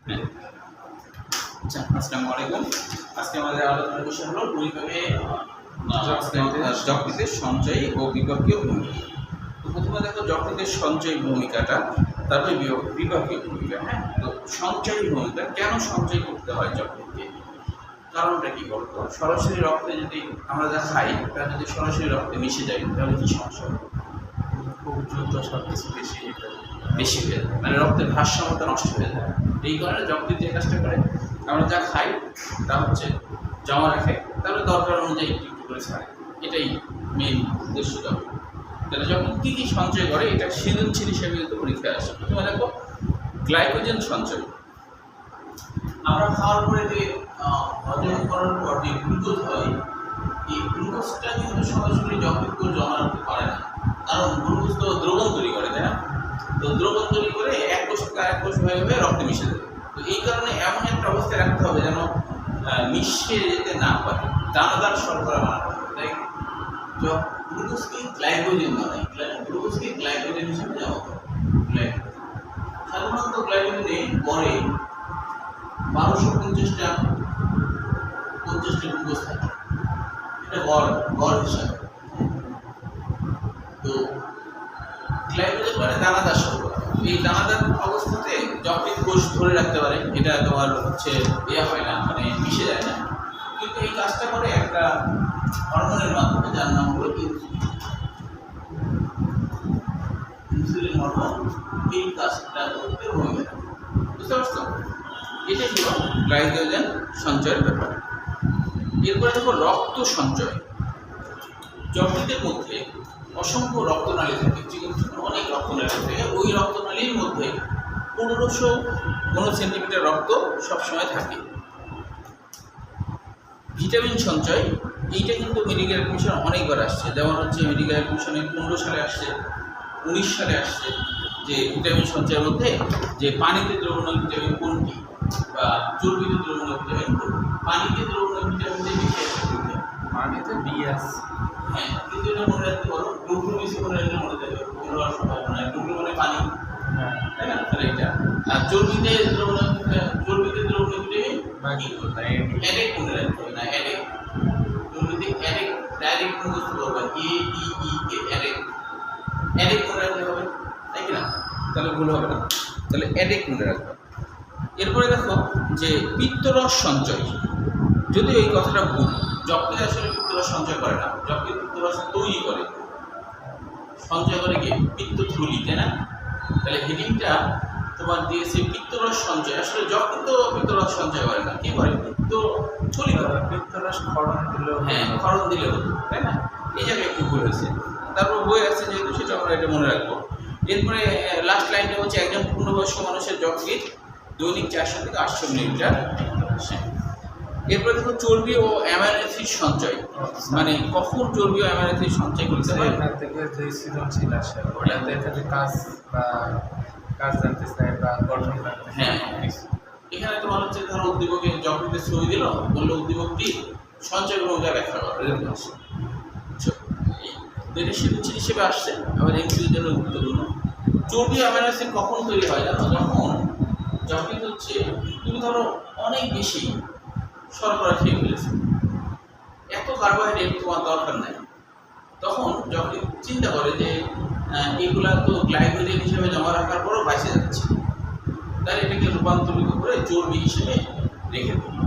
হ্যাঁ, আচ্ছা, আসসালামু আলাইকুম। আজকে আমাদের আলোচনার বিষয় হলো পরিপাকে যকৃতের সঞ্চয়ী ও বিপাকীয় ভূমিকা। তো প্রথমে দেখো যকৃতের সঞ্চয়ী ভূমিকাটা, তারপরে বিপাকীয় ভূমিকা। হ্যাঁ, তো সঞ্চয়ী ভূমিকা কেন সঞ্চয় করতে হয় যকৃতকে, কারণটা কি বলতো? সরাসরি রক্তে যদি আমরা যা খাই তা যদি সরাসরি রক্তে মিশে যায় তাহলে কি সমস্যা হবে? খুব দ্রুত সব কিছু বেশি হয়ে যায়, মানে রক্তের ভারসাম্যতা নষ্ট হয়ে যায়। এই কারণে যকৃৎ যে কাজটা করে, আমরা যা খাই তা হচ্ছে জমা রাখে, তাহলে দরকার অনুযায়ী একটু একটু করে ছাড়ে। এটাই মেন উদ্দেশ্য যকৃৎ। তাহলে যখন কী কী সঞ্চয় করে এটা সৃজনশীল হিসেবে কিন্তু পরীক্ষায় আসে। প্রথমে দেখো গ্লাইকোজেন সঞ্চয়। আমরা খাওয়ার পরে যে হজম করার পর যে গ্লুকোজ হয়, এই গ্লুকোজটা কিন্তু সরাসরি যকৃৎ জমা রাখতে পারে না, কারণ গ্লুকোজ তো দ্রবণ তৈরি করে, তাই না? তো দ্রবণ তৈরি করে এক কোষ থেকে আরেক কোষ হয়ে রক্তে মিশে যাবে। তো এই কারণে এমন একটা অবস্থায় রাখতে হবে যেন মিশে যেতে না পারে, দানাদার শর্করা বানাতে হবে। তাই গ্লুকোজকে গ্লাইকোজেন বানায়, গ্লুকোজকে গ্লাইকোজেন হিসেবে জমা করে। সাধারণত গ্লাইকোজেনে গড়ে 1250টা গ্লুকোজ থাকে, এটা গড় হিসাবে। তো গ্লাইকোজেন মানে দানাদার শর্করা। এই দানাদার অবস্থাতে যকৃৎ কোষ ধরে রাখতে পারে, এটা তোমার হচ্ছে হয় না, মানে মিশে যায় না। কিন্তু এই কাজটা করে একটা হরমোনের মাধ্যমে, যার নাম হলো ইনসুলিন হরমোন। এই কাজটা করতে ভূমিকা রাখে, বুঝতে পারছো? এটাই হলো গ্লাইকোজেন সঞ্চয়ের ব্যাপার। এরপরে দেখো রক্ত সঞ্চয়। যকৃতের মধ্যে অসংখ্য রক্তনালী থাকে, অনেক রক্তনালী থাকে। ওই রক্তনালীর মধ্যে 1500 ঘন-সেন্টিমিটার রক্ত সবসময় থাকে। ভিটামিন সঞ্চয়, এইটা কিন্তু মেডিকেল কমিশন অনেকবার আসছে, যেমন হচ্ছে মেডিকেল কমিশনে 15 সালে আসছে, 19 সালে আসছে, যে ভিটামিন সঞ্চয়ের মধ্যে যে পানিতে দ্রবণীয় ভিটামিন কোনটি বা চর্বিতে দ্রবণীয় ভিটামিন কোনটি। পানিতে দ্রবণীয় ভিটামিন যে বেশি আছে, পানিতে বি আছে। হ্যাঁ, কিন্তু এটা মনে রাখতে পারো, গ্লুকোজ বেশি করে রাখলে মনে থাকবে, ভুল হওয়ার সম্ভাবনা। গ্লুকোজ মানে পানি, তাই না? তাহলে এটা। আর চর্বিতে দ্রবণীয় ভিটামিন অ্যাডেক মনে রাখতে হবে না, অ্যাডেক। চর্বিতে অ্যাডেক ডাইরেক্ট মুখস্থ করবে, ADEK, অ্যাডেক মনে রাখতে হবে, তাই কি না? তাহলে ভুল হবে না, তাহলে অ্যাডেক মনে রাখবে। এরপরে দেখো যে পিত্তরস সঞ্চয়, যদি ওই কথাটা ভুল, যকৃৎ আসলে পিত্তরস সঞ্চয় করে না, যকৃৎ পিত্তরস তৈরি করে। সঞ্চয় করে কি? পিত্তথলি, তাই না? তাহলে হেডিংটা তোমার দিয়েছে পিত্তরস সঞ্চয়। আসলে যকৃৎ পিত্তরস সঞ্চয় করে না, কি করে? পিত্তথলি করে। পিত্তরস ক্ষরণ দিলেও, হ্যাঁ, ক্ষরণ দিলেও, তাই না? এই জায়গায় একটু ভুল হয়েছে। তারপর বই আছে যেহেতু, সেটা আমরা এটা মনে রাখবো। এরপরে লাস্ট লাইনটা হচ্ছে একজন পূর্ণবয়স্ক মানুষের যকৃৎ দৈনিক 400 থেকে 800 মিলিলিটার। এরপরে দেখো চর্বি ও অ্যামাইনো অ্যাসিড সঞ্চয়, মানে কখন চর্বি ও অ্যামাইনো অ্যাসিড সঞ্চয় করতে হয়? এখান থেকে যে সৃজনশীল আসে ওটাতে এখানে কাজ জানতে চাই বা গঠন জানতে চাই। হ্যাঁ, এখানে তোমার হচ্ছে ধরো উদ্দীপকে যকৃতের ছবি দিল, বললো উদ্দীপকটি সঞ্চয় ভূমিকা ব্যাখ্যা করো, এরকম আসে। এটা সৃজনশীল হিসেবে আসছে, আবার এমসিকিউর জন্য গুরুত্বপূর্ণ। চর্বি অ্যামাইনো অ্যাসিড কখন তৈরি হয় জানো? যখন যকৃৎ হচ্ছে, তুমি ধরো অনেক বেশি শর্করা খেয়ে ফেলেছে, এত কার্বোহাইড্রেট তোমার দরকার নাই, তখন যকৃৎ চিন্তা করে যে এগুলা তো গ্লাইকোজেন হিসেবে জমা রাখার পরও বাইসে যাচ্ছে, তাই এটাকে রূপান্তরিত করে চর্বি হিসেবে রেখে দেবে,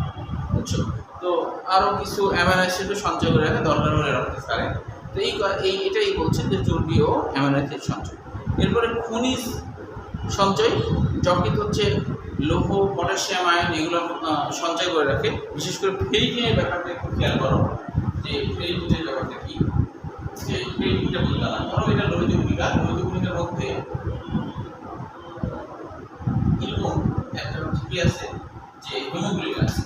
বুঝছো? তো আরও কিছু অ্যামাইনো অ্যাসিডও সঞ্চয় করে রাখে, দরকার হলে রাখতে পারে। তো এটাই বলছেন যে চর্বি ও অ্যামাইনো অ্যাসিড সঞ্চয়। এরপরে খনিজ সঞ্চয়, যকৃৎ হচ্ছে লৌহ, পটাশিয়াম, আয়ন এগুলো সঞ্চয় করে রাখে। বিশেষ করে ফেরিটিনের ব্যাপারটা একটু খেয়াল করো, যে ফেরিটিনের ব্যাপারটা কি, যে ফেরিটিনটা বুঝলাম না। ধরো এটা লোহিত কণিকার মধ্যে এরকম একটা কি আছে, যে হিমোগ্লোবিন আছে,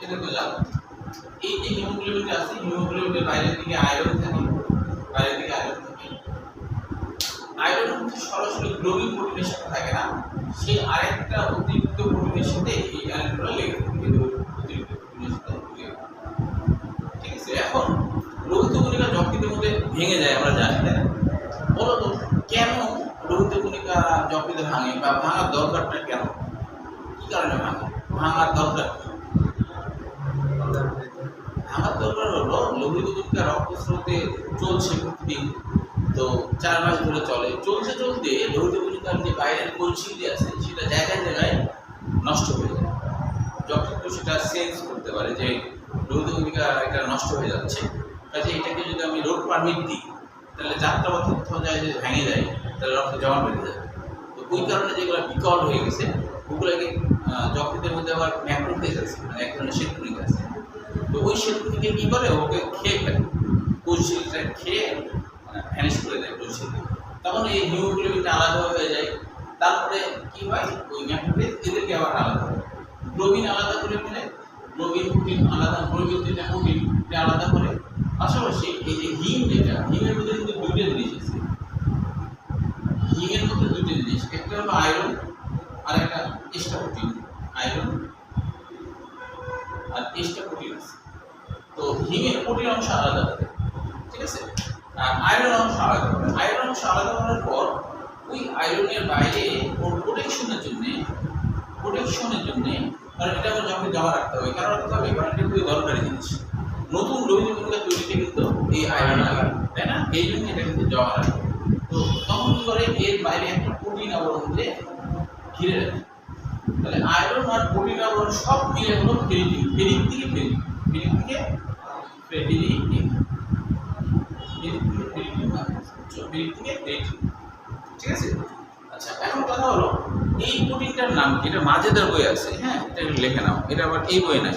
এটা তো জানো। এই যে হিমোগ্লোবিনটা আছে, হিমোগ্লোবিনের বাইরের দিকে আয়রন থাকে, আয়রন সরাসরি গ্লোবিন প্রোটিনের সাথে থাকে না, সে আরেকটা অতিরিক্ত প্রোটিনের সাথে এই আয়রনগুলো লেগে থাকে, অতিরিক্ত প্রোটিনের সাথে লেগে থাকে। ঠিক আছে, এখন লোহিত কণিকা যকৃতের মধ্যে ভেঙে যায়, আমরা জানি, তাই না? বলো তো কেন লোহিত কণিকা যকৃতে ভাঙে, বা ভাঙার দরকারটা কেন, কি কারণে ভাঙে? ভাঙার দরকার কি? আমার দরকার হলো লোহিত কণিকা রক্তস্রোতে চলছে প্রতিদিন, তো 4 মাস ধরে চলে, চলতে চলতে লোহিত কণিকার যে বাইরের কলসিটি আছে সেটা জায়গায় জায়গায় নষ্ট হয়ে যায়। যতটুকু সেটা সেন্স করতে পারে যে লোহিত কণিকা এটা নষ্ট হয়ে যাচ্ছে, কাজে এটাকে যদি আমি রোড পারমিট দিই তাহলে যাত্রা পথে কোথাও যায় যে ভেঙে যায়, তাহলে রক্ত জমা বেড়ে যায়। তো ওই কারণে যেগুলো বিকল হয়ে গেছে ওগুলোকে যকৃতের মধ্যে আবার ম্যাক্রোফেজ আছে, মানে এক ধরনের শ্বেতকণিকা আছে, তো ওই শ্বেতকণিকা কী করে ওকে খেয়ে ফেলে, কোষঝিল্লিটা খেয়ে ভ্যানিশ করে দেয় কোষঝিল্লি। তখন এই হিমোগ্লোবিনটা আলাদা হয়ে যায়। তারপরে কি হয়, ওই ম্যাক্রোফেজ এদেরকে আবার আলাদা করে, গ্লোবিন আলাদা করে ফেলে, গ্লোবিন প্রোটিন আলাদা, গ্লোবিন যেটা প্রোটিন আলাদা করে। পাশাপাশি এই যে হিম, যেটা হিমের মধ্যে কিন্তু দুইটা জিনিস আছে, হিমের মধ্যে দুইটা জিনিস, একটা হলো আয়রন আর একটা এক্সট্রা প্রোটিন। আয়রন আর এক্সট্রা প্রোটিন আছে। তো হিমের প্রোটিন অংশ আলাদা করে, ঠিক আছে, আর আয়রন অংশ আলাদা করে। আয়রন অংশ আলাদা করার পর ওই আয়রনের বাইরে ওর প্রোটেকশনের জন্যে, কারণ এটা আবার যখন জমা রাখতে হবে, কারণ রাখতে হবে, কারণ এটা খুবই দরকারি জিনিস। নতুন লোহিত কণিকা তৈরিতে কিন্তু এই আয়রন লাগে, তাই না? এই জন্য এটা কিন্তু জমা রাখবে। তো তখন কি করে, এর বাইরে একটা প্রোটিন আবরণ দিয়ে ঘিরে রাখে। তাহলে আয়রন আর প্রোটিন আবরণ সব মিলে হলো ফেরিটিন। ফেরিক থেকে ঠিক আছে। আচ্ছা, এখন কথা হলো এই প্রোটিনটার নাম কি? এটা মাঝেদার বই আছে, হ্যাঁ, এটা লিখে নাও, এটা আবার এই বই নাই।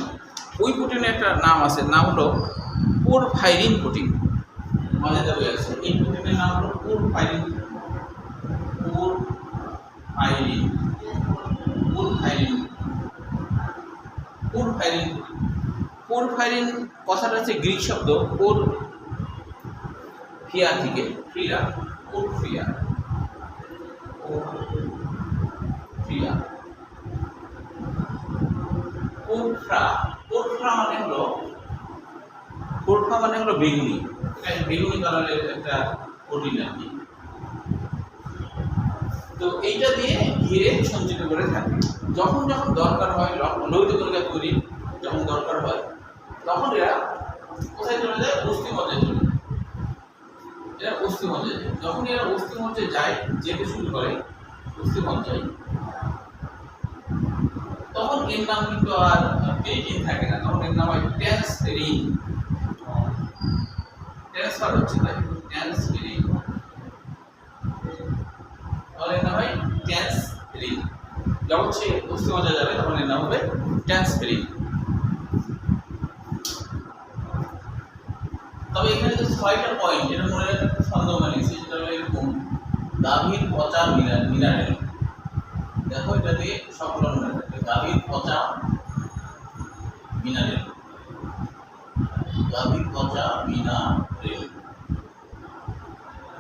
ওই প্রোটিনের একটা নাম আছে, নাম হলো পোরফাইরিন প্রোটিন। মাঝেদার বই আছে, এই প্রোটিনের নাম হলো পোরফাইরিন। পোরফাইরিন কথাটা হচ্ছে গ্রিক শব্দ পোর ফিয়া থেকে, ফ্রিয়া, পোরফিয়া, পোরফ্রা মানে হলো বেগুনি, বেগুনি কালারের একটা প্রোটিন আর কি। তো এইটা দিয়ে ঘিরে সঞ্চিত করে থাকে। যখন যখন দরকার হয়, লোহিত কণিকা তৈরি যখন দরকার হয়, তখন এরা কোথায় চলে যায়? অস্থিমজ্জায় চলে যায়। এরা অস্থিমজ্জায় যায়। যখন এরা অস্থিমজ্জায় যায়, যেতে শুরু করে অস্থিমজ্জায়, তখন এর নাম কিন্তু আর ফেরিটিন থাকে না, তখন এর নাম হয় ট্রান্সফেরিন। ট্রান্সফার হচ্ছে, তাই ট্রান্সফেরিন, তাহলে এর নাম হয় ট্রান্সফেরিন। যখন সে অস্থিমজ্জায় যাবে তখন এর নাম হবে ট্রান্সফেরিন। তবে এখানে যে 6টা পয়েন্ট, এটা মনে রাখার একটা সন্দেহ মানিয়েছে, সেটা হলো এরকম: গাভীর পচা মিনারেল। দেখো এটা দিয়ে সকল মনে রাখবে, গাভীর পচা মিনারেল, গাভীর পচা মিনারেল।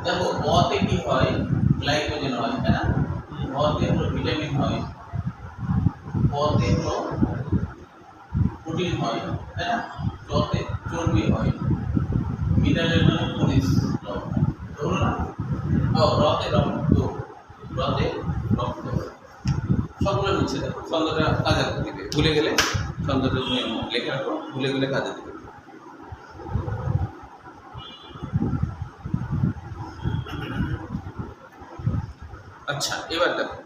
দেখো বতে কি হয়? গ্লাইকোজেন হয়, তাই না? বতে হলো ভিটামিন হয়, বতে হলো প্রোটিন হয়, তাই না? যতে চর্বি হয়, মিনারেল মানে খনিজ লবণ, ধরো না? রতে রক্ত, সবগুলো মিশে দেখো, ছন্দটা কাজে দিবে। ভুলে গেলে ছন্দটা লেখা রাখো, ভুলে গেলে কাজে দিবে। আচ্ছা, এবার দেখো,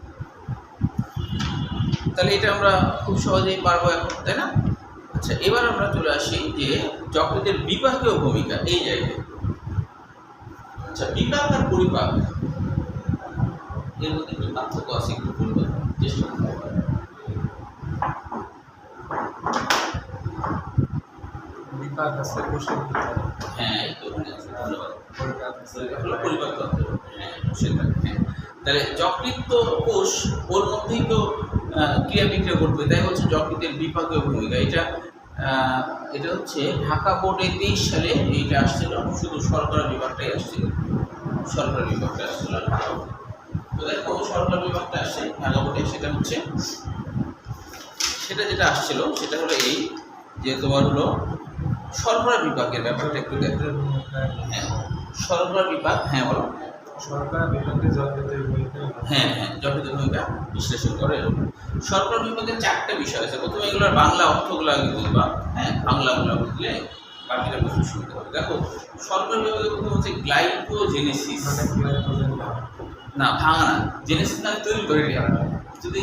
তাহলে এটা আমরা খুব সহজেই পারবো এখন, তাই না? আচ্ছা, এবার আমরা চলে আসি যে যকৃতের বিপাকীয় ভূমিকা এই জায়গায়। আচ্ছা, বিপাক আর পরিপাক এর মধ্যে একটু পার্থক্য আছে, একটু বলবার চেষ্টা করতে হবে। বিপাক আছে কোষের ভিতরে, হ্যাঁ, এই তো ওখানে আছে, ধন্যবাদ। পরিপাক আছে পরিপাক তন্ত্র, হ্যাঁ, সেটা, হ্যাঁ। তাহলে যকৃত কোষ, ওর মধ্যেই তো ক্রিয়া বিক্রিয়া করবে, তাই হচ্ছে যকৃতের বিপাকীয় ভূমিকা। এটা হচ্ছে ঢাকা বোর্ডে 23 সালে এইটা আসছিল, শুধু শর্করা বিভাগটাই আসছিল, শর্করা বিভাগটা আসছিল ঢাকা বোর্ডে। তো দেখো শর্করা বিভাগটা আসছে ঢাকা বোর্ডে, সেটা যেটা আসছিল সেটা হলো এই যে তোমার হলো শর্করা বিভাগের ব্যাপারটা একটু দেখো। হ্যাঁ, শর্করা বিভাগ, হ্যাঁ বলো। সরকার বিভাগে যথাযথ ভূমিকা হ্যাঁ হ্যাঁ যথাযথ ভূমিকা বিশ্লেষণ করে। শর্করা বিভাগের 4টা বিষয় আছে। প্রথমে এগুলোর বাংলা অর্থগুলো আগে বুঝবা, হ্যাঁ বাংলাগুলো বুঝলে বাকিটা বুঝতে সুবিধা হবে। দেখো শর্করা বিভাগের প্রথম হচ্ছে গ্লাইকোজেনেসিস, মানে গ্লাইকোজেন না ভাঙা না, জেনেসিস মানে তৈরি করে দেওয়া। যদি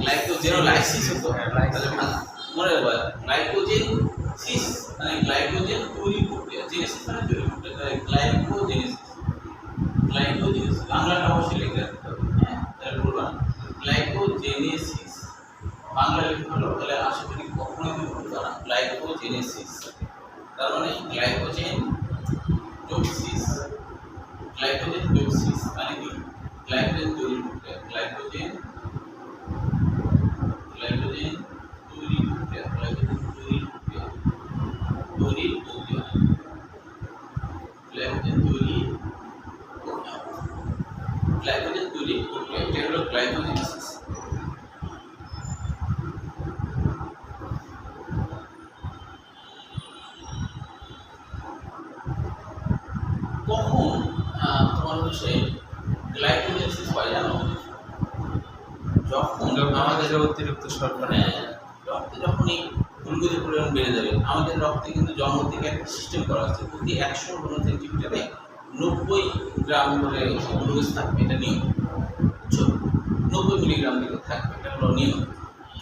গ্লাইকোজেনোলাইসিস হতো তাহলে ভাঙা। মনে রাখবা গ্লাইকোজেনেসিস মানে গ্লাইকোজেন তৈরি প্রক্রিয়া, জেনেসিস মানে তৈরি প্রক্রিয়া, তাহলে গ্লাইকোজেনেসিস। গ্লাইকোজেনেসিস বাংলাটা অবশ্যই লিখে রাখতে হবে, হ্যাঁ তাহলে বলবা গ্লাইকোজেনেসিস বাংলা লিখতে হলো, তাহলে আশা করি কখনোই তুমি বলবা না গ্লাইকোজেনেসিস, তার মানে গ্লাইকোজেন টক্সিস। গ্লাইকোজেন টক্সিস মানে কি গ্লাইকোজেন তৈরি প্রক্রিয়া, গ্লাইকোজেন তৈরি প্রক্রিয়া, গ্লাইকোজেন তৈরি প্রক্রিয়া, গ্লাইকোজেন তৈরি প্রক্রিয়া, গ্লাইকোজেন তৈরি প্রক্রিয়া, এটা হলো গ্লাইকোজেনেসিস। কখন তোমার হচ্ছে গ্লাইকোজেনেসিস হয় জানো? যখন আমাদের অতিরিক্ত শর্করা রক্তে যখন এই গ্লুকোজের পরিমাণ বেড়ে যাবে। আমাদের রক্তে কিন্তু জন্ম থেকে একটা সিস্টেম করা আছে, প্রতি 100 ঘনসেন্টিমিটারে 90 গ্রাম করে গ্লুকোজ থাকবে, এটা নিয়ম। বুঝছো? 90 মিলিগ্রাম করে থাকবে, এটা হলো নিয়ম।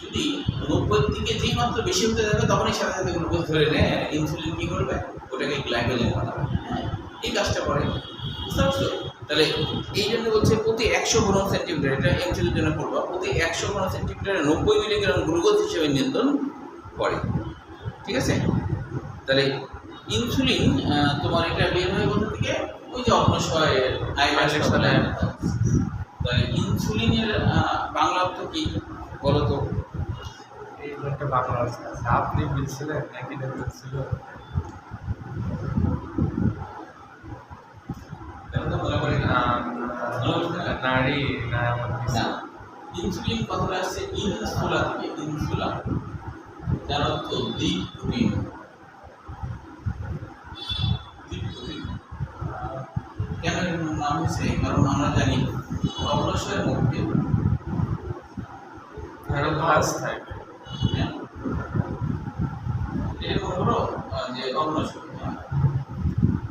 যদি 90 থেকে যেই মাত্র বেশি হতে যাবে তখনই সাথে সাথে গ্লুকোজ ধরে নেয়, ইনসুলিন কী করবে, ওটাকে গ্লাইকোজেন বানাবে। হ্যাঁ এই কাজটা করে, বুঝতে পারছো? তাহলে এই জন্য বলছে প্রতি 100 ঘন সেন্টিমিটার, এটা ইনসুলিনের জন্য করবা, প্রতি 100 ঘন সেন্টিমিটারে 90 মিলিগ্রাম গ্লুকোজ হিসেবে নিয়ন্ত্রণ করে। ঠিক আছে? তাহলে ইনসুলিন তোমার এটা বের হয় কোথা থেকে? ওই যে অগ্ন্যাশয় আইলাসের সাথে। তাহলে ইনসুলিনের বাংলা অর্থ কি বলো তো? এই একটা বাংলা আছে, আপনি বলছিলেন নাকি বলছিল নারী না না, ইনসুলিন কথাটা আসছে ইনসুলা থেকে, ইনসুলা যার অর্থ দিক প্রোটিন। কেন এর নাম হয়েছে? কারণ আমরা জানি অগ্ন্যাশয়ের মধ্যে ভাস থাকে, এরকম হলো যে অগ্ন্যাশয়,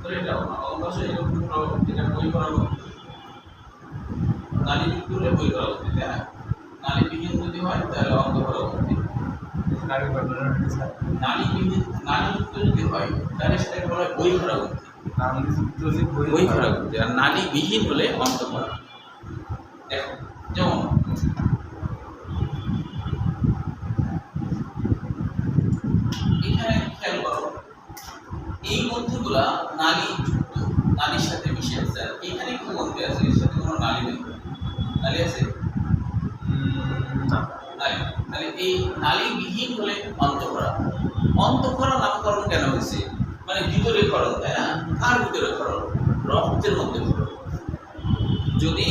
তো এটা অগ্ন্যাশয় এরকম হলো, যেটা বই করা নালীযুক্ত হলে বই করা উচিত, তাই না? নালীবিহীন যদি হয় তাহলে অঙ্গ করা উচিত। নালীযুক্ত যদি হয় তাহলে সেটাকে বলা হয় বই করা উচিত, বই করা উচিত। আর নালীবিহীন হলে অন্ত করা। দেখো যেমন এখানে খেয়াল করো, এই গ্রন্থিগুলা নালীযুক্ত, নালীর সাথে মিশে আছে। আর এখানে কি গ্রন্থি আছে, এর সাথে কোনো নালী নেই, নালী আছে নালী। তাহলে এই নালীবিহীন হলে অন্তঃক্ষরা। অন্তঃক্ষরা নামকরণ কেন হয়েছে? মানে ভিতরে করণ, তাই না? কার ভিতরে করণ? রক্তের মধ্যে করণ। যদি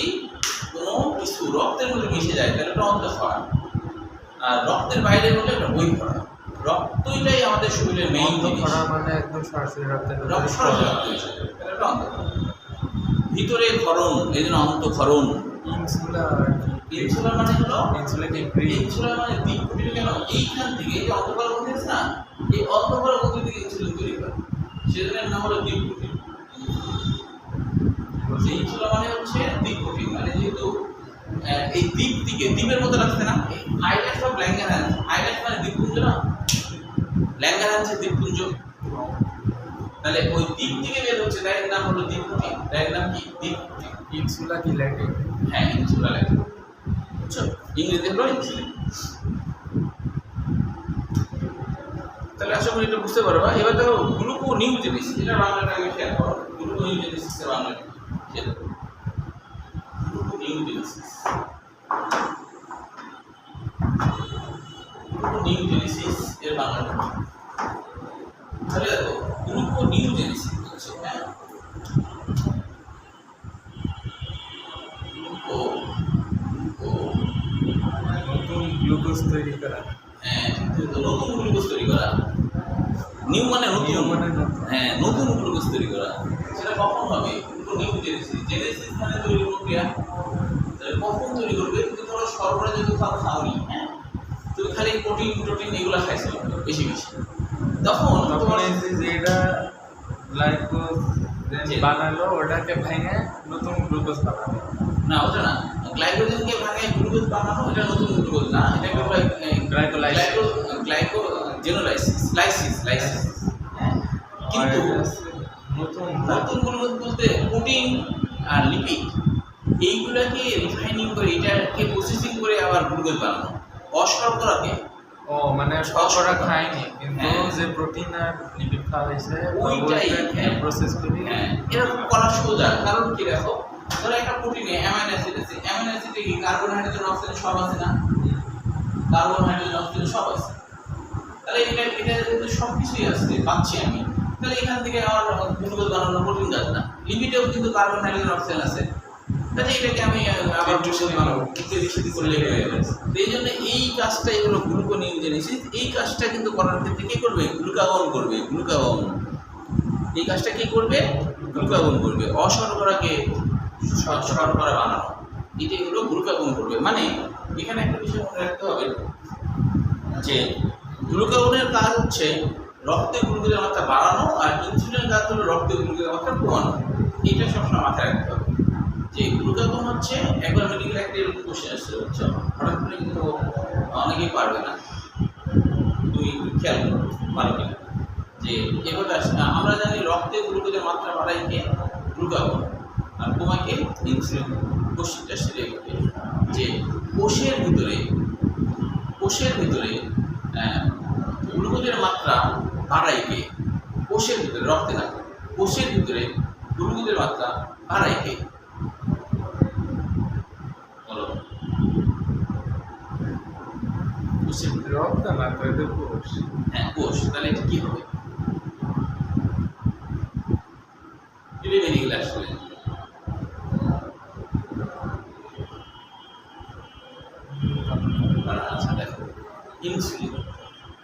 কোনো কিছু রক্তের মধ্যে মিশে যায় তাহলে এটা অন্তঃক্ষরা, আর রক্তের বাইরে হলে এটা বহিঃক্ষরা। রক্তটাই আমাদের শরীরের মেইন জিনিস, মানে একদম সরাসরি রক্তের ভিতরে ক্ষরণ, এই জন্য অন্তঃক্ষরণ। ইনসুলা মানে হলো ইনসুলা মানে দিক প্রোটিন। কেন? এইখান থেকে এই যে অন্তঃক্ষরা গ্রন্থি আছে না, এই অন্তঃক্ষরা গ্রন্থি থেকে ইনসুলিন তৈরি হয়, সেজন্য নাম হলো দিক প্রোটিন। ইনসুলা মানে হচ্ছে দিক প্রোটিন, মানে যেহেতু এই দ্বীপ দিকে দ্বীপের মতো লাগছে না, আইল্যান্ড অফ ল্যাঙ্গারহ্যান্স। আইল্যান্ড মানে দ্বীপপুঞ্জ না, ল্যাঙ্গারহ্যান্সের দ্বীপপুঞ্জ। তাহলে ওই দ্বীপ থেকে বের হচ্ছে, তাই এর নাম হলো দ্বীপ প্রোটিন। তাই এর নাম কি? দ্বীপ প্রোটিন। ইনসুলা কি ল্যাটিন? হ্যাঁ ইনসুলা ল্যাটিন, বুঝছো? ইংরেজি হলো ইনসুলিন। তাহলে আশা করি এটা বুঝতে পারবা। এবার দেখো গ্লুকোনিউজেনেসিস, এটা বাংলাটা আগে খেয়াল করো। গ্লুকোনিউজেনেসিসের বাংলা খেয়াল করো। গ্লুকোনিউজেনেসিস, গ্লুকোনিউজেনেসিস এর বাংলা। তাহলে দেখো গ্লুকোনিউজেনেসিস হচ্ছে, হ্যাঁ নতুন গ্লুকোজ তৈরি করা। হ্যাঁ নতুন গ্লুকোজ তৈরি করা। নিউ মানে নতুন, হ্যাঁ নতুন গ্লুকোজ তৈরি করা। সেটা কখন হবে? New Genesis. জেনেসিস মানে তৈরি প্রক্রিয়া। তাহলে কখন তৈরি করবে? তুমি ধরো শর্করা যদি খাওনি, হ্যাঁ, তুমি খালি প্রোটিন এগুলো খাইছো বেশি বেশি, তখন তোমার যেটা গ্লাইকোজ বানালো ওটাকে ভেঙে নতুন গ্লুকোজ বানাবে। না, ওটা না, গ্লাইকোজেনকে ভাঙে গ্লুকোজ বানানো, এটা নতুন গ্লুকোজ না, এটা গ্লাইকোজেনোলাইসিস। হ্যাঁ, কিন্তু নতুন গ্লুকোজ বলতে প্রোটিন আর লিপিড এইগুলাকে রিফাইনিং করে, এটাকে প্রসেসিং করে আবার গ্লুকোজ বানানো। অশর্করাকে মানে শর্করা খায়নি, কিন্তু যে প্রোটিন আর লিপিড খাওয়া হয়েছে ওইটাই প্রসেস করে। এরকম করা সোজা, কারণ কি দেখো, ধরো একটা প্রোটিনে অ্যামাইনো অ্যাসিড আছে, অ্যামাইনো অ্যাসিডে কি কার্বন, হাইড্রোজেন, অক্সিজেন সব আছে না? কার্বন, হাইড্রোজেন, অক্সিজেন সব আছে। তাহলে এটা কিন্তু সব কিছুই আছে, পাচ্ছি আমি। তাহলে এখান থেকে আমার গ্লুকোজ বানানো প্রোটিন কাজ না। লিপিডেও কিন্তু কার্বন, হাইড্রোজেন, অক্সিজেন আছে। তাহলে এটাকে আমি আবার গ্লুকোজ বানাবো, ইত্যাদি করলে হয়ে যাবে। এই জন্য এই কাজটা, এগুলো গ্লুকোনিওজেনেসিস, এই কাজটা কিন্তু করার ক্ষেত্রে কি করবে? গ্লুকাগন করবে। এই কাজটা কি করবে? গ্লুকাগন করবে। অশর্করাকে শর্করা বানানো, এটাই হলো গ্লুকাগন করবে। মানে এখানে একটা বিষয় মনে রাখতে হবে যে গ্লুকাগনের কাজ হচ্ছে রক্তে গ্লুকোজের মাত্রা বাড়ানো, আর ইনসুলিনের কাজ হলো রক্তে গ্লুকোজের মাত্রা কমানো। এটা সবসময় মাথায় রাখতে হবে যে গ্লুকাগন হচ্ছে, একবার মেডিকেল একটা এরকম কোশ্চেন আসছে, হচ্ছে হঠাৎ করে কিন্তু অনেকেই পারবে না, তুমি খেয়াল করো পারো কিনা, যে এভাবে আমরা জানি রক্তে গ্লুকোজের মাত্রা বাড়াই কে? গ্লুকাগন, আর কমাকে ইনসুলিন। কোশ্চেনটা সেটাই হবে যে কোষের ভিতরে গ্লুকোজের মাত্রা বাড়াই কে? কোষের ভিতরে, রক্তে না, কোষের ভিতরে গ্লুকোজের মাত্রা বাড়াই কে? বলো। কোষের ভিতরে রক্ত না তো, এটা কোষ। হ্যাঁ, কোষ। তাহলে এটা কি হবে? মেডিকেল আসলে আচ্ছা দেখো, ইনসুলিন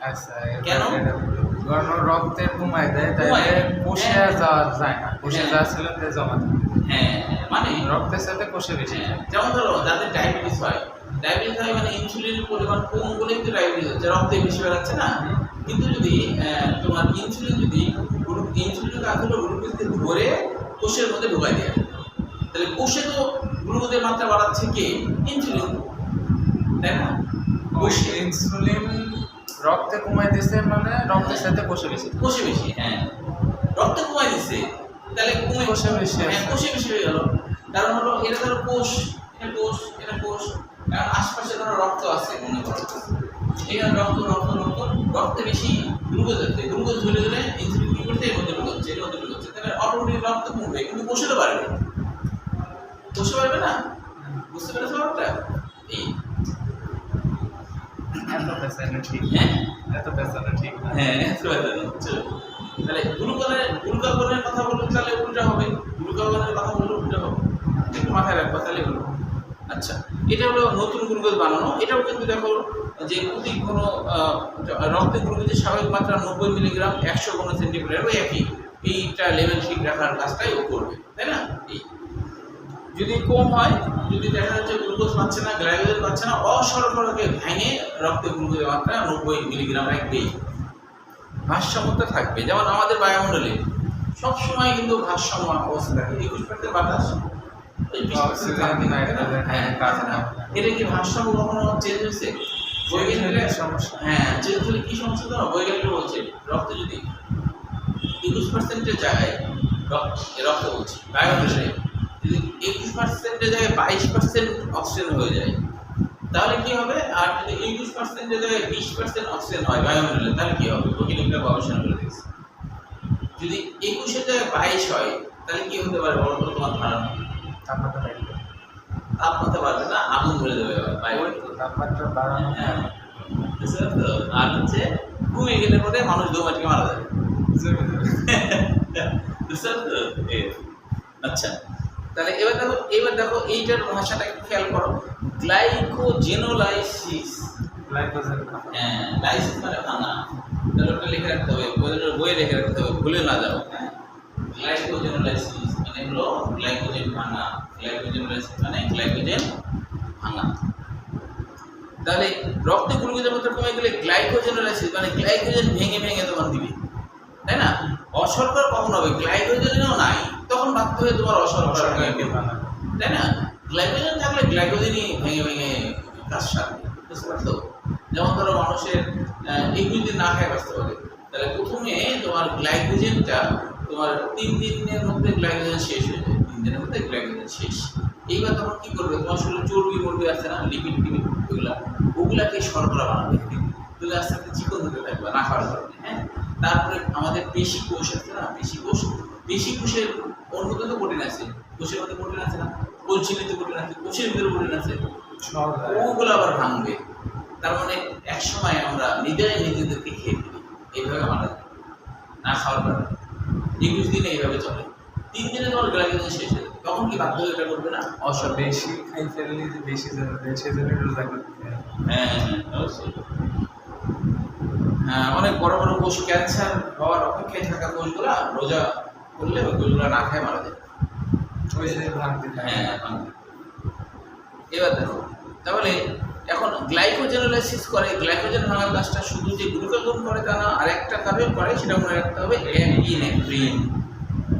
আচ্ছা, কেন? কারণ রক্তে কমায় দেয়, তাহলে কোষে যাওয়া যায় না, কোষে যা ছিল তে জমা থাকে। হ্যাঁ, মানে রক্তের সাথে কোষে বেশি। যেমন ধরো যাদের ডায়াবেটিস হয় মানে ইনসুলিনের পরিমাণ কম বলেই তো ডায়াবেটিস হচ্ছে, রক্তে বেশি বেড়াচ্ছে না। কিন্তু যদি তোমার ইনসুলিনের কাজ হলো গ্লুকোজকে ধরে কোষের মধ্যে ঢোকাই দেয়, তাহলে কোষে তো গ্লুকোজের মাত্রা বাড়াচ্ছে কে? ইনসুলিন, তাই না? ইনসুলিন রক্তে কমাই দিছে, মানে রক্তের সাথে কোষে বেশি। হ্যাঁ, রক্তে কমাই দিচ্ছে, তাহলে কোষে বেশি। হ্যাঁ, কোষে বেশি হয়ে গেল। কারণ হলো এটা ধরো কোষ, এটা কোষ, কারণ আশপাশে ধরো রক্ত আছে, মনে করো এখানে রক্তে বেশি গ্লুকোজ আছে, গ্লুকোজ ধরে ইনসুলিন কি করতে এর মধ্যে ঢুকাচ্ছে, তাহলে অটোমেটিক রক্ত কমবে, কিন্তু কোষে বাড়বে না। বুঝতে পেরেছো ব্যাপারটা? এই এত পেছানো ঠিক, এত পেছানো ঠিক না। তাহলে গ্লুকাগনের কথা বললে তাহলে উল্টা হবে, গ্লুকাগনের কথা বললে উল্টা হবে, একটু মাথায় রাখবা তাহলে হলো। আচ্ছা, এটা হলো নতুন গ্লুকোজ বানানো। এটাও কিন্তু দেখো যে প্রতি কোনো রক্তে গ্লুকোজের স্বাভাবিক মাত্রা 90 মিলিগ্রাম 100 ঘন সেন্টিমিটার, ওই একই, এইটা লেভেল ঠিক রাখার কাজটাই ও করবে, তাই না? এই যদি কম হয়, যদি দেখা যাচ্ছে গ্লুকোজ পাচ্ছে না, গ্লাইকোজেন পাচ্ছে না, অশর্করাকে ভেঙে রক্তে গ্লুকোজের মাত্রা 90 মিলিগ্রাম রাখবেই, ভারসাম্যতা থাকবে। যেমন আমাদের বায়ুমণ্ডলে সবসময় কিন্তু ভারসাম্য অবস্থা থাকে, 21% বাতাস, এটা কি ভারসাম্য কখনো চেঞ্জ হয়েছে? বৈজ্ঞানিকরা সমস্যা, হ্যাঁ, চেঞ্জ হলে কি সমস্যা জানো? বৈজ্ঞানিকরা বলছে রক্তে যদি 21%-এর জায়গায় রক্ত বলছি বায়ুমণ্ডলে যদি 21%-এর জায়গায় 22% অক্সিজেন হয়ে যায়, তাহলে কি হবে? আর যদি 21%-এর জায়গায় 20% অক্সিজেন হয় বায়ুমণ্ডলে, তাহলে কি হবে? বৈজ্ঞানিকরা গবেষণা করে দেখছে, যদি 21-এর জায়গায় 22 হয়, তাহলে কি হতে পারে? বড় বড় তোমার ধারণা? তাপমাত্রা বাড়বে না, আগুন ধরে দেবে তাপমাত্রা বাড়ানো। হ্যাঁ, আর হচ্ছে কমে গেলে পরে মানুষ দৌড়াটিকে মারা যাবে। আচ্ছা, তাহলে এবার দেখো এইটার ভাষাটা একটু খেয়াল করো, গ্লাইকোজেনোলাইসিস। হ্যাঁ, লাইসিস মানে ভাঙা, তাহলে ওটা লিখে রাখতে হবে, বইয়ে লিখে রাখতে হবে, ভুলে না যাও। গ্লাইকোজেনোলাইসিস মানে হলো হলো গ্লাইকোজেন ভাঙা, গ্লাইকোজেনোলাইসিস মানে গ্লাইকোজেন ভাঙা। তাহলে রক্তে গ্লুকোজের মাত্রা কমে গেলে গ্লাইকোজেনোলাইসিস মানে গ্লাইকোজেন ভেঙে ভেঙে তোমার দিবে, তাই না? অশর্করা কখন হবে? গ্লাইকোজেনও নাই, তখন বাধ্য হয়ে তোমার অশর্করা তাই না? গ্লাইকোজেন থাকলে গ্লাইকোজেনই ভেঙে ভেঙে কাজ সারবে, বুঝতে পারছো? যেমন ধরো মানুষের 21 দিন না খায় বাঁচতে পারে, তাহলে প্রথমে তোমার গ্লাইকোজেনটা তোমার 3 দিনের মধ্যে গ্লাইকোজেন শেষ হয়ে যায়, 3 দিনের মধ্যে গ্লাইকোজেন শেষ। এইবার তখন কি করবে? তোমার শরীরে চর্বি মর্বি আছে না, লিপিড টিপিড, ওগুলাকে শর্করা বানাবে, তুমি আস্তে আস্তে চিকন হতে থাকবে না খাওয়ার কারণে। হ্যাঁ, তারপরে আমাদের পেশি কোষ আছে না, পেশি কোষের অন্যত তো প্রোটিন আছে, কোষের মধ্যে প্রোটিন আছে না, কলচিলিতে প্রোটিন আছে, কোষের ভিতরে প্রোটিন আছে, ওগুলো আবার ভাঙবে। তার মানে এক সময় আমরা নিজেদেরকে খেয়ে ফেলি, এইভাবে মারা যায় না খাওয়ার কারণে। 21 দিনে এইভাবে চলে, 3 দিনে তোমার গ্লাইকোজেন শেষ হয়ে যাবে, তখন কি বাধ্য হয়ে এটা করবে না? বেশি খাই ফেললে যে বেশি সেজন্য রোজা করতে হয়। হ্যাঁ অবশ্যই। হ্যাঁ, অনেক বড় বড় কোষ ক্যান্সার হওয়ার অপেক্ষায় থাকা কোষগুলা রোজা করলে ওই কোষগুলা না খায় মারা যায়। ওই যে ভাঙতে থাকে। হ্যাঁ ভাঙবে। এবার দেখো, তাহলে এখন গ্লাইকোজেনোলাইসিস করে, গ্লাইকোজেন ভাঙার কাজটা শুধু যে গ্লুকোজন করে তা না, আর একটা কাজও করে, সেটা মনে রাখতে হবে,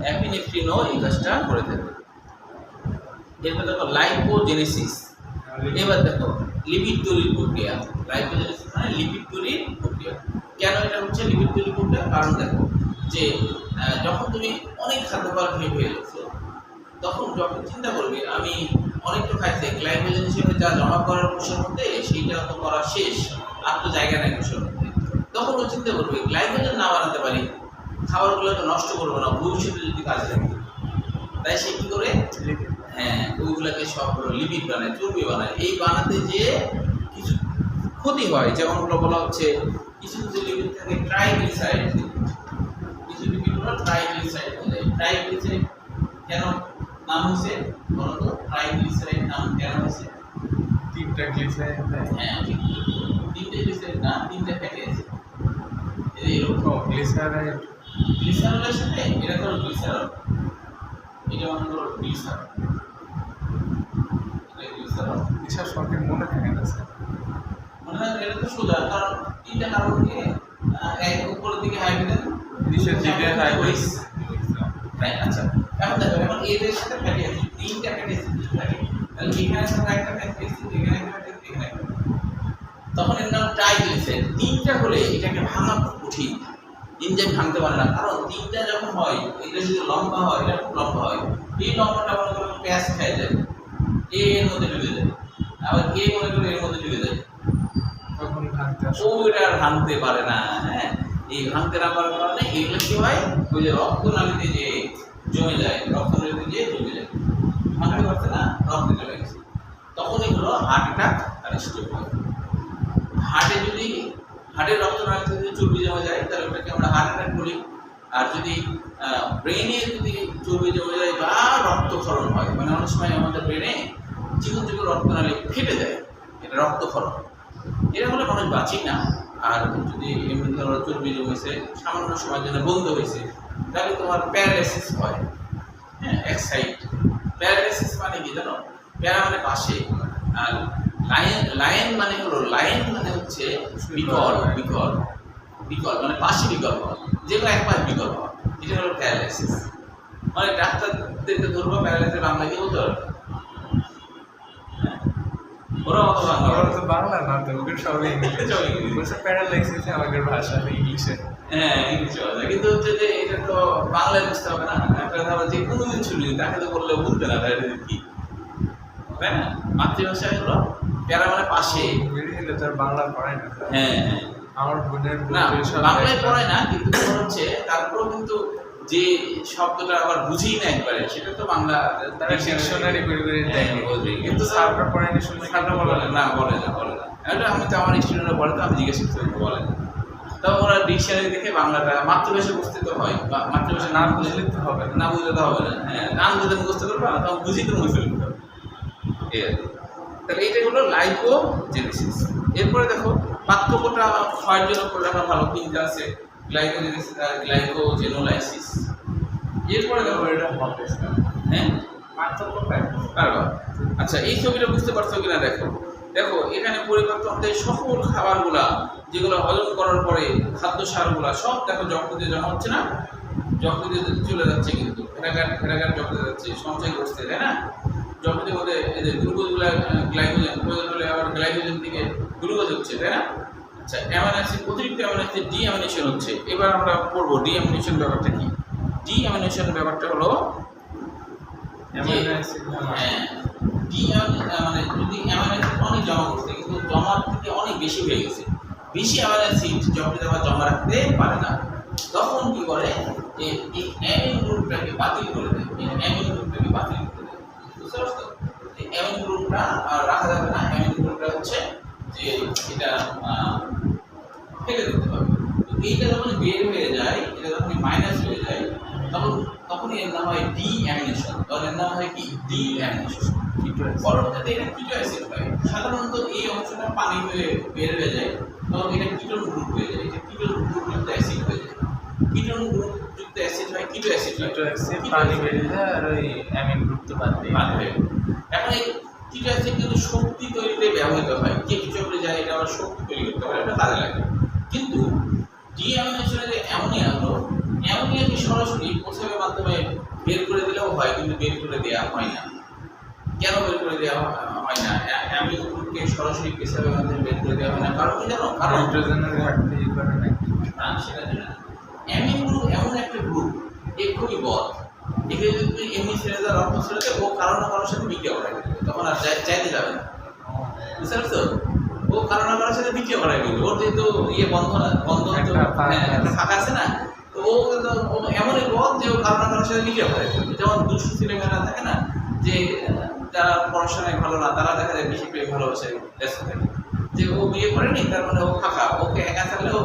অ্যাপিনেফ্রিনও এই কাজটা করে দেবে। এরপর দেখো লাইপোজেনেসিস। এবার দেখো লিপিড তৈরির প্রক্রিয়া, লাইপোজেনেসিস মানে লিপিড তৈরির প্রক্রিয়া। কেন এটা হচ্ছে লিপিড তৈরির প্রক্রিয়া? কারণ দেখো যে যখন তুমি অনেক খাদ্যবার খেয়ে ফেলেছো, তখন যখন চিন্তা করবে আমি অনেক তো খাইছে, গ্লাইকোজেন হিসেবে যা জমা করার কোষের মধ্যে সেইটা তো করা শেষ, আর তো জায়গা নেই কোষের মধ্যে। তখন ও চিন্তা করবে গ্লাইকোজেন না বানাতে পারি, খাবারগুলো তো নষ্ট করবো না, ভবিষ্যতে যদি কাজে লাগে। তাই সে কি করে? হ্যাঁ, ওইগুলোকে সব লিপিড বানায়, চর্বি বানায়। এই বানাতে যে কিছু ক্ষতি হয়, যেমন বলা হচ্ছে কিছু কিছু লিপিড থাকে ট্রাইগ্লিসারাইড, কিছু লিপিডগুলো ট্রাইগ্লিসারাইড হয়ে যায়। ট্রাইগ্লিসারাইড কেন নাম হয়েছে বলো তো? ট্রাইগ্লিসারাইড নাম কেন হয়েছে? 3টা গ্লিসারাইড। হ্যাঁ, 3টে গ্লিসারাইড না, 3টে ফ্যাটি অ্যাসিড। এরকম গ্লিসারাইড, গ্লিসারলের সাথে এটা ধরো গ্লিসারল, এটা মনে করো গ্লিসারল, এটা গ্লিসারল। এসব সঠিক মনে থাকে না স্যার। মনে হয় এটা তো সোজা, কারণ 3টা কার্বনকে এক উপরের দিকে হাইড্রোজেন, নিচের দিকে হাইড্রোজেন। রাইট। আচ্ছা, এখন দেখো, এখন এদের সাথে ফ্যাটি অ্যাসিড, 3টা ফ্যাটি অ্যাসিড থাকে, তাহলে এখানে থাকা একটা ফ্যাটি অ্যাসিড, এখানে একটা ফ্যাটি অ্যাসিড, এখানে একটা, তখন এর নাম ট্রাইগ্লিসারাইড। 3টা হলে এটাকে ভাঙা খুব কঠিন, এনজাইম ভাঙতে পারে না, কারণ 3টা যখন হয়, এটা যদি লম্বা হয়, এটা খুব লম্বা হয়, এই লম্বাটা মনে করো প্যাঁচ খেয়ে যায়, এর মধ্যে ঢুকে যায়, আবার এ মনে করো এর মধ্যে ঢুকে যায়, তখন ভাঙতে ওইটা আর ভাঙতে পারে না। হ্যাঁ, এই ভাঙতে না পারার কারণে এগুলো কি হয়, ওই যে রক্তনালীতে যে জমে যায়, রক্তনালীতে যে জমে যায়, ভাঙতে পারছে না, রক্তে জমে গেছে, তখন এগুলো হার্ট অ্যাটাক আর স্ট্রোক হয়। হার্টের রক্তনালীতে যদি চর্বি জমে যায়, তাহলে ওটাকে আমরা হার্ট অ্যাটাক বলি। আর যদি ব্রেনে যদি চর্বি জমে যায় বা রক্তক্ষরণ হয়, মানে অনেক সময় আমাদের ব্রেনে চিকন চিকন রক্তনালী ফেটে যায়, এটা রক্তক্ষরণ। এরা হলে মানুষ বাঁচি না। আর যদি এমনি ধরো চর্বি জমেছে, সামান্য সময়ের জন্য বন্ধ হয়েছে, তাহলে তোমার প্যারালাইসিস হয়। হ্যাঁ, এক সাইড প্যারালাইসিস মানে কি জানো? প্যারা মানে পাশে, আর লাইন মানে হলো, লাইন মানে হচ্ছে বিকল, বিকল বিকল মানে পাশে বিকল হওয়া, যেগুলো এক পাশ বিকল হওয়া, এটা হলো প্যারালাইসিস। মানে ডাক্তারদেরকে ধরবো প্যারালাইসিস বাংলা কি বলতে পারবে? ওরা অত বাংলা না, তো ওদের সবই ইংলিশ। প্যারালাইসিস আমাদের ভাষা ইংলিশে। হ্যাঁ, ইংলিশে বলা যায়, কিন্তু হচ্ছে যে এটা তো বাংলায় বুঝতে হবে না। একটা ধরো যে কোনো দিন ছুটি, তাকে তো বললে বুঝবে না কি, তাই না? মাতৃভাষা হলো প্যারা মানে পাশে। তার বাংলা পড়ায় না। হ্যাঁ হ্যাঁ, আমার বোনের না বাংলায় পড়ায় না, কিন্তু তোমার হচ্ছে তারপরেও কিন্তু যে শব্দটা আবার বুঝেই না একবারে, সেটা তো বাংলা তারা ডিকশনারি করে করে দেয়, কিন্তু স্যাররা পড়ায়নি শুনে স্যাররা বলে না, বলে না। এটা আমি তো আমার স্টুডেন্টরা বলে, তো আমি জিজ্ঞেস করতে বলে না। তবে ওরা ডিকশনারি দেখে বাংলাটা মাতৃভাষা বুঝতে তো হয়, বা মাতৃভাষা না বুঝলে তো হবে না, বুঝলে তো হবে না। হ্যাঁ, নাম যদি মুখস্থ করবে না, তখন বুঝি তো মুখস্থ করতে হবে। তাহলে এইটা হলো লাইপোজেনেসিস। এরপরে দেখো পার্থক্যটা ক্ষয়ের জন্য করে রাখা ভালো, 3টা আছে, গ্লাইকোজেনেসিস আর গ্লাইকোজেনোলাইসিস। এরপরে দেখো এটা হবে হ্যাঁ পার্থক্যটা পারবা। আচ্ছা এই ছবিটা বুঝতে পারছো কিনা দেখো, দেখো এখানে পরিবর্তন হতে সকল খাবারগুলা যেগুলো হজম করার পরে খাদ্য সারগুলা সব দেখো যকৃতে জমা হচ্ছে না, যকৃতে চলে যাচ্ছে, কিন্তু ফেরাগার যকৃতে যাচ্ছে, সঞ্চয় করছে, তাই না? যকৃতের মধ্যে এই যে গ্লুকোজগুলা গ্লাইকোজেন প্রয়োজন হলে আবার গ্লাইকোজেন থেকে গ্লুকোজ হচ্ছে, তাই না? আচ্ছা অ্যামাইনো অ্যাসিড, অতিরিক্ত অ্যামাইনো অ্যাসিড ডিঅ্যামিনেশন হচ্ছে। এবার আমরা পড়বো ডিঅ্যামিনেশন ব্যাপারটা কি। ডিঅ্যামিনেশন ব্যাপারটা হলো অ্যামাইনো অ্যাসিড হ্যাঁ মানে যদি অ্যামাইনো অ্যাসিড অনেক জমা করছে কিন্তু জমার থেকে অনেক বেশি হয়ে গেছে, বেশি অ্যামাইনো অ্যাসিড যকৃতে আবার জমা রাখতে পারে না, তখন কি করে যে এই অ্যামিন গ্রুপটাকে বাতিল করে দেয়, এই অ্যামিন গ্রুপটাকে বাতিল করে দেয়, বুঝতে পারছো? এই অ্যামিন গ্রুপটা আর রাখা যাবে না, অ্যামিন গ্রুপটা হচ্ছে যে এটা ফেলে দিতে হবে। তো এইটা যখন বের হয়ে যায়, এটা যখন মাইনাস হয়ে যায়, তখন তখনই এর নাম হয় ডিঅ্যামিনেশন, তখন এর নাম হয় কি ডিঅ্যামিনেশন। পরবর্তীতে এটা কিটো অ্যাসিড হয়। সাধারণত এই অংশটা পানি হয়ে বের হয়ে যায়, তখন এটা কিটোন গ্রুপ হয়ে যায়, এটা কিটোন গ্রুপযুক্ত অ্যাসিড হয়ে যায়। কিটোন গ্রুপযুক্ত অ্যাসিড হয় কিটো অ্যাসিড হয়, কিটো অ্যাসিড পানি বেরিয়ে যায় আর ওই অ্যামিন গ্রুপ তো বাদ দিয়ে বাদ হয়ে। এখন এই কিটো অ্যাসিড কিন্তু শক্তি তৈরিতে ব্যবহৃত হয়, কেক চক্রে যায় এটা আবার শক্তি তৈরি করতে পারে, এটা কাজে লাগে। কিন্তু ডিঅ্যামিনেশনে যে অ্যামোনিয়া হলো, অ্যামোনিয়াকে সরাসরি প্রস্রাবের মাধ্যমে বের করে দিলেও হয়, কিন্তু বের করে দেওয়া হয় না। কেন বের করে দেওয়া হয় না? অ্যামিন গ্রুপকে সরাসরি প্রস্রাবের মাধ্যমে বের করে দেওয়া হয় না, কারণ কি জানো? কারণ হাইড্রোজেনের ঘাটতি করে না। না, সেটা জানি না। অ্যামিন গ্রুপ এমন একটা গ্রুপ, এ খুবই বদ। একে যদি তুমি এমনি ছেড়ে দাও, রক্ত ছেড়ে দাও, ও কারো না কারোর সাথে বিক্রিয়া করাই দেবে, তখন আর চাইতে যাবে না, বুঝতে পারছো? ও কারো না কারোর সাথে বিক্রিয়া করাই দেবে, ওর যেহেতু বন্ধন তো একটা ফাঁকা আছে না, তো ও কিন্তু এমনই বদ যে ও কারো না কারোর সাথে বিক্রিয়া করাই দেবে। যেমন দুষ্টু ছেলেমেয়েরা থাকে না, যে যারা পড়াশোনায় ভালো না, তারা দেখা যায় বেশি প্রেম ভালোবাসায় ব্যস্ত থাকে, যে ও বিয়ে করেনি তার মানে ও ফাঁকা, ওকে একা থাকলেও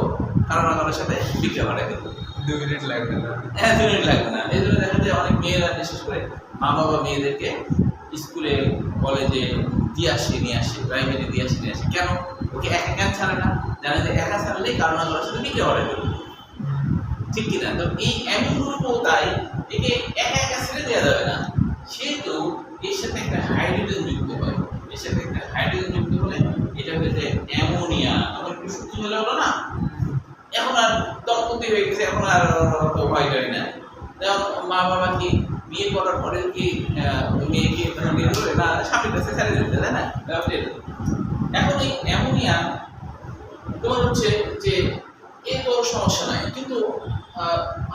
কারো না কারোর সাথে বিক্রিয়া করাই দেবে। 2 মিনিট লাগবে না। হ্যাঁ 2 মিনিট লাগবে না। এই জন্য দেখা যায় অনেক মেয়েরা, বিশেষ করে মা বাবা মেয়েদেরকে স্কুলে কলেজে নিয়ে আসে, প্রাইভেটে নিয়ে আসে। কেন? ওকে একা ছাড়ে না, জানে যে একা ছাড়লেই কারো না কারোর সাথে বিক্রিয়া করাই দেবে, ঠিক কিনা? তো এই অ্যামিন গ্রুপও তাই, একে একা ছেড়ে দেওয়া যাবে না, সেহেতু এর সাথে একটা হাইড্রোজেন যুক্ত হয়। এর সাথে একটা হাইড্রোজেন যুক্ত হলে এটা হয়ে যায় অ্যামোনিয়া, তখন একটু শক্তি হলে হলো না, এখন আর দম্পতি হয়ে গেছে, এখন আর ভয় হয় না। যেমন মা বাবা কি বিয়ে করার পরে কি মেয়েকে বের করে না স্বামীর কাছে ছেড়ে দিতে, তাই না? এখন এই অ্যামোনিয়া তোমার হচ্ছে যে এর কোনো সমস্যা নাই, কিন্তু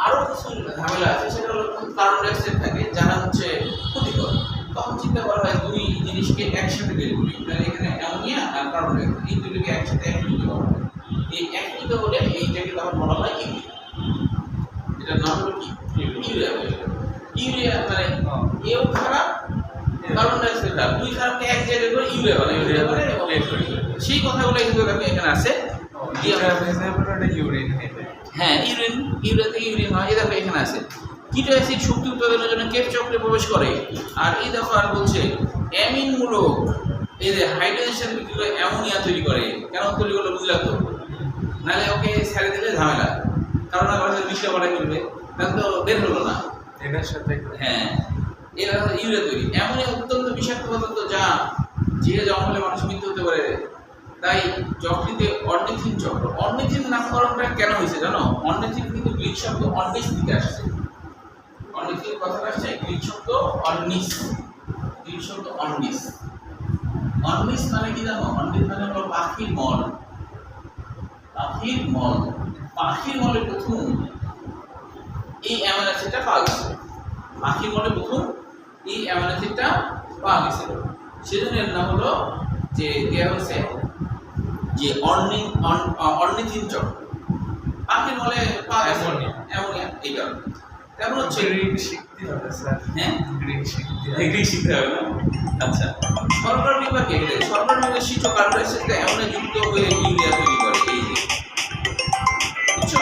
আরো কিছু ঝামেলা আছে, সেটা হলো কার্বন ডাইঅক্সাইড থাকে যারা হচ্ছে ক্ষতিকর। তখন চিন্তা করা হয় দুই জিনিসকে একসাথে বের করি, তাহলে এখানে অ্যামোনিয়া আর কার্বন ডাইঅক্সাইড এই দুটোকে একসাথে একত্রিত করা হয়। এই একত্রিত হলে এইটাকে তখন বলা হয় ইউরিয়া। এটার নাম হলো কি? ইউরিয়া। ইউরিয়া মানে এও খারাপ, কার্বন ডাইঅক্সাইড খারাপ, দুই খারাপকে এক জায়গায় করে ইউরিয়া বলে, ইউরিয়া বলে সেই কথাগুলো কিন্তু দেখো এখানে আছে। হ্যাঁ ইউরিন, ইউরিয়া থেকে ইউরিন হয়, এই দেখো এখানে আছে। কিটো অ্যাসিড শক্তি উৎপাদনের জন্য কেফ চক্রে প্রবেশ করে, আর এই দেখো আর বলছে অ্যামিন মূলক এই যে হাইড্রোজেন বিক্রি করে অ্যামোনিয়া তৈরি করে। কেন তৈরি করলো বুঝলা তো? নাহলে ওকে ছেড়ে দিলে ঝামেলা, কারণ আমার সাথে বিক্রিয়া করাই ফেলবে, তাহলে তো বের হলো না। এটার সাথে হ্যাঁ এরা ইউরিয়া তৈরি। অ্যামোনিয়া অত্যন্ত বিষাক্ত পদার্থ, যা জিরে জমা হলে মানুষ মৃত্যু হতে পারে। তাই যকৃতে অর্নিথিন চক্র, অর্নিথিন নামকরণটা কেন হয়েছে জানো? অর্নিথিন কিন্তু গ্রিক শব্দ অর্নিস থেকে আসছে। অর্নিথিন কথাটা আসছে গ্রিক শব্দ অর্নিস, গ্রিক শব্দ অর্নিস। অর্নিস মানে কি জানো? অর্নিস মানে হলো পাখির মল। পাখির মল, পাখির মলে প্রথম এই অ্যামাইনো অ্যাসিডটা পাওয়া গেছে। পাখির মলে প্রথম এই অ্যামাইনো অ্যাসিডটা পাওয়া গেছিল, সেজন্য এর নাম হলো যে দেওয়া হয়েছে যে অর্নিথিন চক্র। পাখির মলে পাওয়া গেছে অ্যামোনিয়া, এই কারণে। তেমন হচ্ছে গ্রিক শিখতে হবে স্যার। হ্যাঁ গ্রিক শিখতে গ্রিক শিখতে হবে না? আচ্ছা, শর্করা বিভাগে শর্করা বিভাগে সিটো কার্বন ডাইঅক্সাইড অ্যামোনিয়া যুক্ত হয়ে ইউরিয়া তৈরি করে, এই যে বুঝছো?